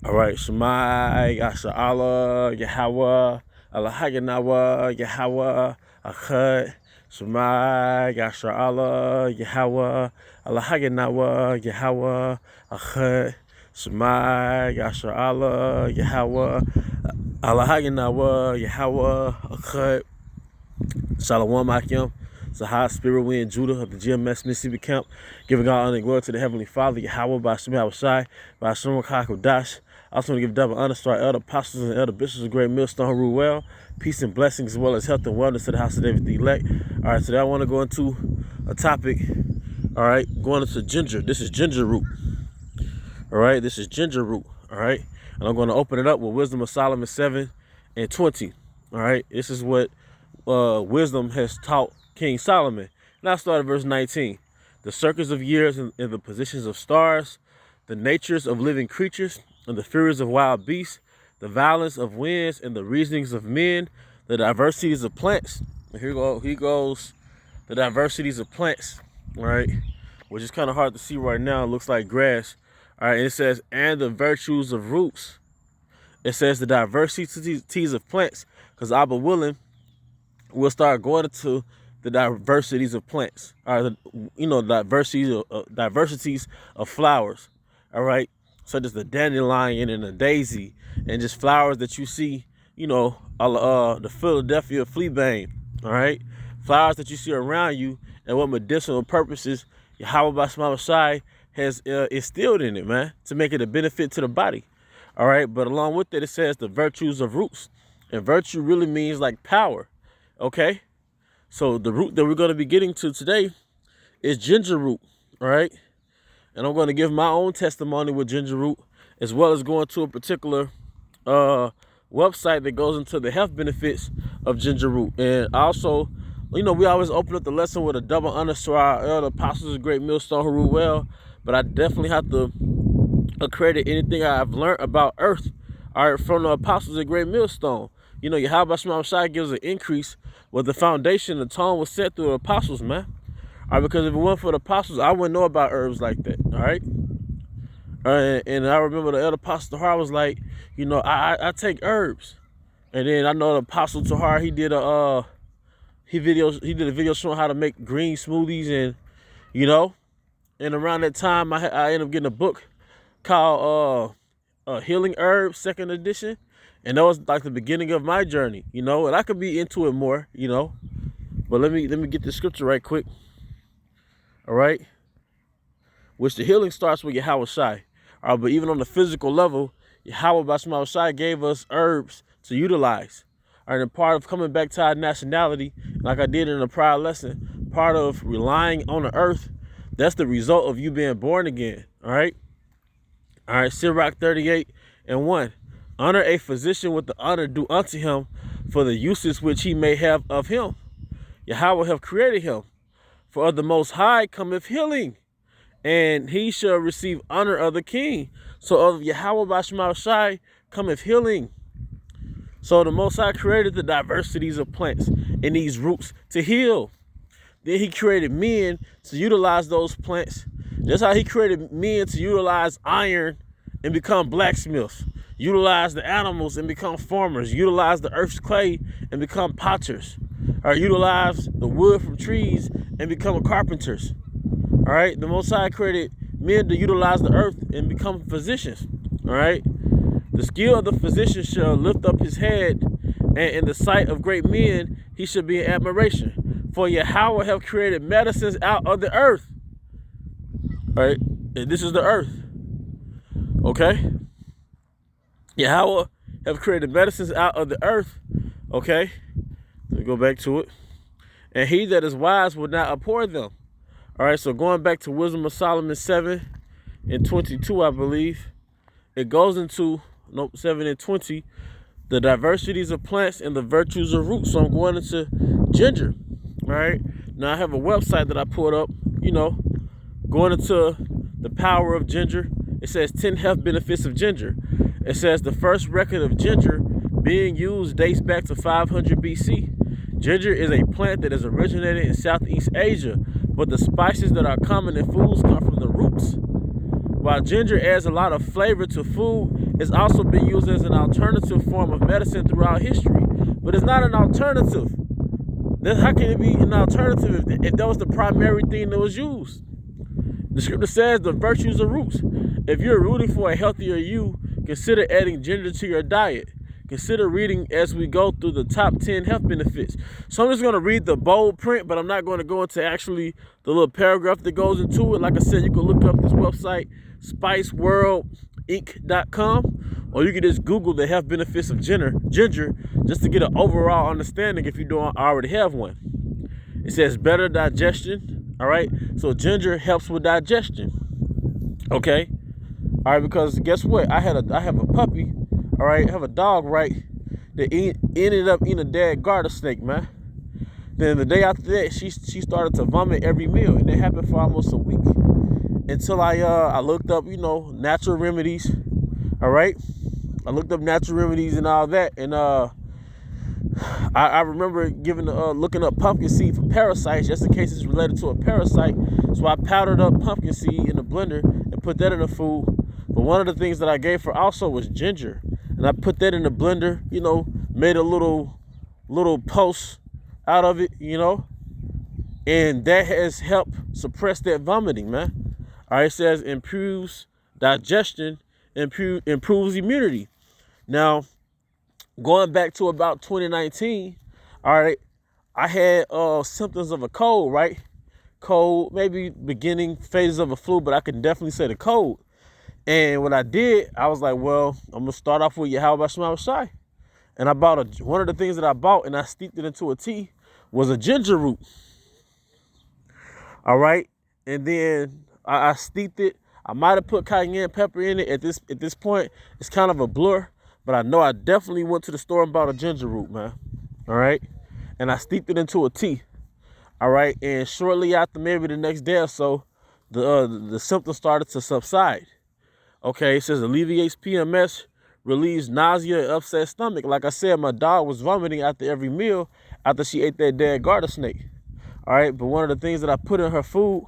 All right, Shemai, Yasha Allah, Yahweh, Allahayanawa, Yahweh, Achad, Shemai, Yasha Allah, Yahweh, Allahayanawa, Yahweh, Achad, Shemai, Yasha Allah, Yahweh, Allahayanawa, Yahweh, Achad. Shalom Akim, Sahai Spirit Wind Judah of the GMS Mississippi Camp, giving all honor and glory to the Heavenly Father, Yahweh, by Shemai Awashai, by Shemai Kakodash. I also want to give double honor to our elder apostles and elder bishops of Great Millstone Rule well, peace and blessings as well as health and wellness to the house of David the elect. All right, today I want to go into a topic, all right, going into ginger. This is ginger root. All right, this is ginger root. All right, and I'm going to open it up with Wisdom of Solomon 7 and 20. All right, this is what wisdom has taught King Solomon. And I started verse 19. The circles of years and the positions of stars, the natures of living creatures, and the furies of wild beasts, the violence of winds and the reasonings of men, the diversities of plants. And here goes the diversities of plants, all right, which is kind of hard to see right now. It looks like grass. All right, and it says, and the virtues of roots. It says the diversities of plants, because Abba willing, we'll start going into the diversities of plants, or diversities of flowers. All right, such as the dandelion and the daisy, and just flowers that you see, the Philadelphia fleabane. All right, flowers that you see around you, and what medicinal purposes Yahweh by Shema Shai has instilled in it, man, to make it a benefit to the body. All right, but along with it, it says the virtues of roots, and virtue really means like power. Okay, so the root that we're going to be getting to today is ginger root, all right? And I'm going to give my own testimony with ginger root, as well as going to a particular website that goes into the health benefits of ginger root. And also, we always open up the lesson with a double honor to our elder apostles of Great Millstone who rule well, but I definitely have to accredit anything I've learned about earth, all right, from the apostles of Great Millstone. Yahweh Shema Shai gives an increase where the foundation, the tone was set through the apostles, man. All right, because if it weren't for the apostles, I wouldn't know about herbs like that, all right? And I remember the elder apostle Tahar was like, I take herbs. And then I know the apostle Tahar, he did a video showing how to make green smoothies, and around that time I ended up getting a book called Healing Herbs, 2nd edition. And that was like the beginning of my journey, and I could be into it more, but let me get the scripture right quick. All right. Which the healing starts with Yahweh Shai. All right, but even on the physical level, Yahweh by Shema Shai gave us herbs to utilize. All right, and part of coming back to our nationality, like I did in a prior lesson, part of relying on the earth, that's the result of you being born again. All right. All right, Sirach 38:1. Honor a physician with the honor due unto him for the uses which he may have of him. Yahweh have created him. For of the Most High cometh healing, and he shall receive honor of the king. So of Yahweh by Shema Shai cometh healing. So the Most High created the diversities of plants and these roots to heal. Then he created men to utilize those plants. That's how he created men to utilize iron and become blacksmiths. Utilize the animals and become farmers. Utilize the earth's clay and become potters. Or utilize the wood from trees and become carpenters. All right. The Most High created men to utilize the earth and become physicians. All right. The skill of the physician shall lift up his head, and in the sight of great men he shall be in admiration. For Yahweh have created medicines out of the earth. All right. And this is the earth. Okay. Yahweh have created medicines out of the earth. Okay. Let me go back to it. And he that is wise will not abhor them. All right. So going back to Wisdom of Solomon 7:22, I believe. It goes into 7:20. The diversities of plants and the virtues of roots. So I'm going into ginger. All right. Now I have a website that I pulled up, going into the power of ginger. It says 10 health benefits of ginger. It says the first record of ginger being used dates back to 500 BC. Ginger is a plant that is originated in Southeast Asia, but the spices that are common in foods come from the roots. While ginger adds a lot of flavor to food, it's also been used as an alternative form of medicine throughout history. But it's not an alternative. Then how can it be an alternative if that was the primary thing that was used? The scripture says the virtues of roots. If you're rooting for a healthier you, consider adding ginger to your diet. Consider reading as we go through the top 10 health benefits. So I'm just going to read the bold print, but I'm not going to go into actually the little paragraph that goes into it. Like I said, you can look up this website, spiceworldinc.com, or you can just Google the health benefits of ginger just to get an overall understanding if you don't already have one. It says better digestion, all right? So ginger helps with digestion, okay? All right, because guess what? I have a puppy, all right? I have a dog, right, that ended up eating a dead garter snake, man. Then the day after that, she started to vomit every meal, and it happened for almost a week. Until I looked up, natural remedies, all right? I looked up natural remedies and all that, and I remember looking up pumpkin seed for parasites, just in case it's related to a parasite. So I powdered up pumpkin seed in the blender and put that in the food. But one of the things that I gave her also was ginger, and I put that in the blender, made a little post out of it, and that has helped suppress that vomiting, man. All right, it says improves digestion, improves immunity. Now, going back to about 2019, all right, I had symptoms of a cold, right? Cold, maybe beginning phases of a flu, but I can definitely say the cold. And what I did, I was like, well, I'm going to start off with Yahweh Shema Shai. And I bought one of the things that I bought and I steeped it into a tea was a ginger root. All right. And then I steeped it. I might have put cayenne pepper in it at this point. It's kind of a blur, but I know I definitely went to the store and bought a ginger root, man. All right. And I steeped it into a tea. All right. And shortly after, maybe the next day or so, the symptoms started to subside. Okay. It says alleviates PMS, relieves nausea and upset stomach. Like I said, my dog was vomiting after every meal after she ate that dead garter snake. All right. But one of the things that I put in her food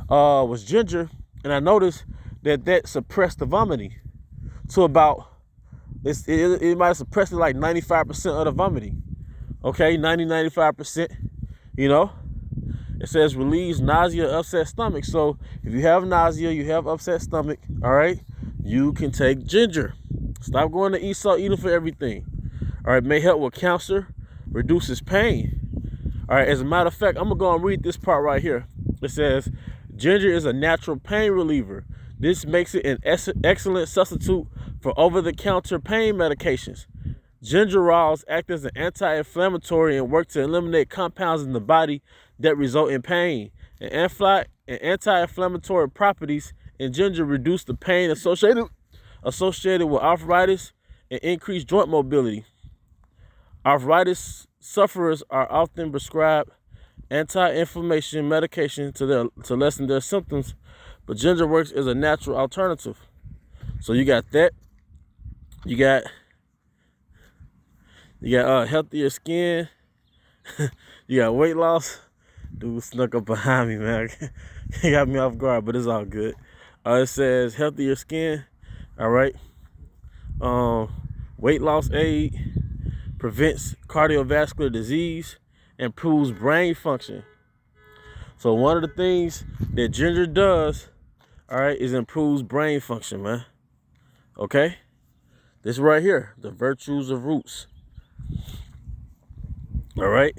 was ginger. And I noticed that suppressed the vomiting to about, it might have suppressed it like 95% of the vomiting. Okay, 95%, It says relieves nausea, upset stomach. So if you have nausea, you have upset stomach, all right, you can take ginger. Stop going to eating for everything. All right, may help with cancer, reduces pain. All right, as a matter of fact, I'm going to go and read this part right here. It says, ginger is a natural pain reliever. This makes it an excellent substitute for over-the-counter pain medications. Ginger raws act as an anti-inflammatory and work to eliminate compounds in the body that result in pain. And anti-inflammatory properties in ginger reduce the pain associated with arthritis and increase joint mobility. Arthritis sufferers are often prescribed anti-inflammation medication to lessen their symptoms, but ginger works as a natural alternative. So you got that. You got healthier skin. You got weight loss. Dude snuck up behind me, man. He got me off guard, but it's all good. It says healthier skin. All right. Weight loss aid, prevents cardiovascular disease, improves brain function. So one of the things that ginger does, all right, is improves brain function, man. Okay? This right here, the virtues of roots. All right?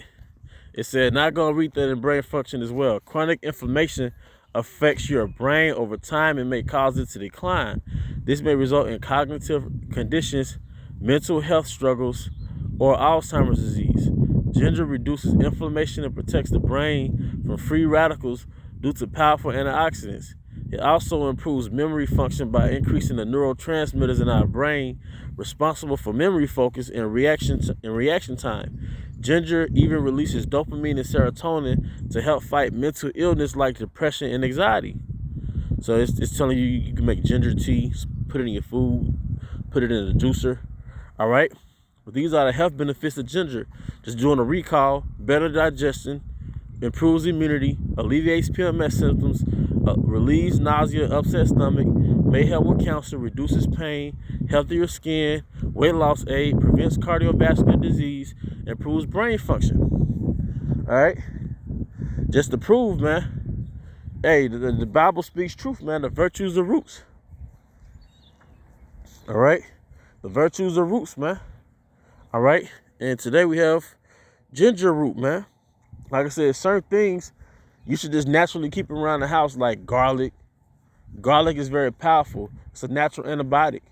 It said, not going to read that in brain function as well. Chronic inflammation affects your brain over time and may cause it to decline. This may result in cognitive conditions, mental health struggles, or Alzheimer's disease. Ginger reduces inflammation and protects the brain from free radicals due to powerful antioxidants. It also improves memory function by increasing the neurotransmitters in our brain responsible for memory focus and reaction time. Ginger even releases dopamine and serotonin to help fight mental illness like depression and anxiety. So it's telling you you can make ginger tea, put it in your food, put it in a juicer. All right. But these are the health benefits of ginger. Just doing a recall: better digestion, improves immunity, alleviates PMS symptoms, relieves nausea, upset stomach, may help with cancer, reduces pain, healthier skin, weight loss aid, prevents cardiovascular disease, improves brain function. All right? Just to prove, man, hey, the Bible speaks truth, man. The virtues are roots. All right? The virtues are roots, man. All right? And today we have ginger root, man. Like I said, certain things you should just naturally keep around the house, like garlic. Garlic is very powerful. It's a natural antibiotic.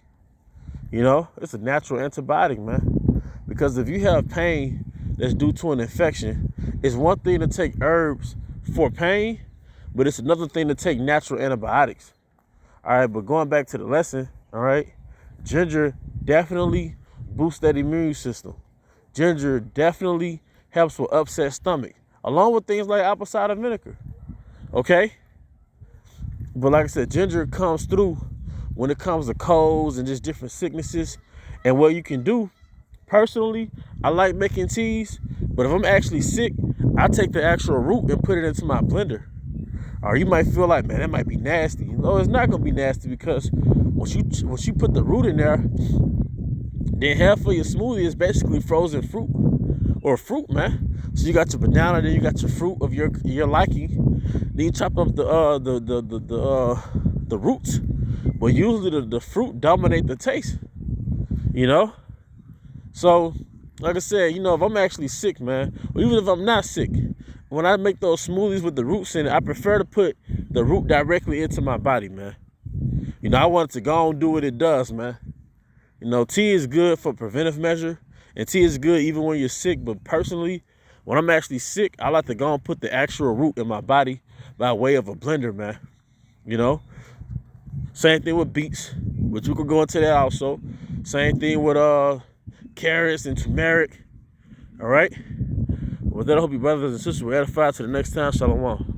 You know, it's a natural antibiotic, man. Because if you have pain that's due to an infection, it's one thing to take herbs for pain, but it's another thing to take natural antibiotics. All right, but going back to the lesson, all right, ginger definitely boosts that immune system. Ginger definitely helps with upset stomach, along with things like apple cider vinegar. Okay? But like I said, ginger comes through when it comes to colds and just different sicknesses. And what you can do, personally, I like making teas, but if I'm actually sick, I take the actual root and put it into my blender. Or you might feel like, man, that might be nasty. No, it's not gonna be nasty, because once you put the root in there, then half of your smoothie is basically frozen fruit or fruit, man. So you got your banana, then you got your fruit of your liking. Then you chop up the roots, but usually the fruit dominate the taste. You know. So, like I said, you know, if I'm actually sick, man, or even if I'm not sick, when I make those smoothies with the roots in it, I prefer to put the root directly into my body, man. You know, I want it to go and do what it does, man. You know, tea is good for preventive measure, and tea is good even when you're sick. But personally, when I'm actually sick, I like to go and put the actual root in my body by way of a blender, man. You know, same thing with beets, but you could go into that also. Same thing with carrots and turmeric. All right. With that, I hope you brothers and sisters were edified. To the next time, shalom.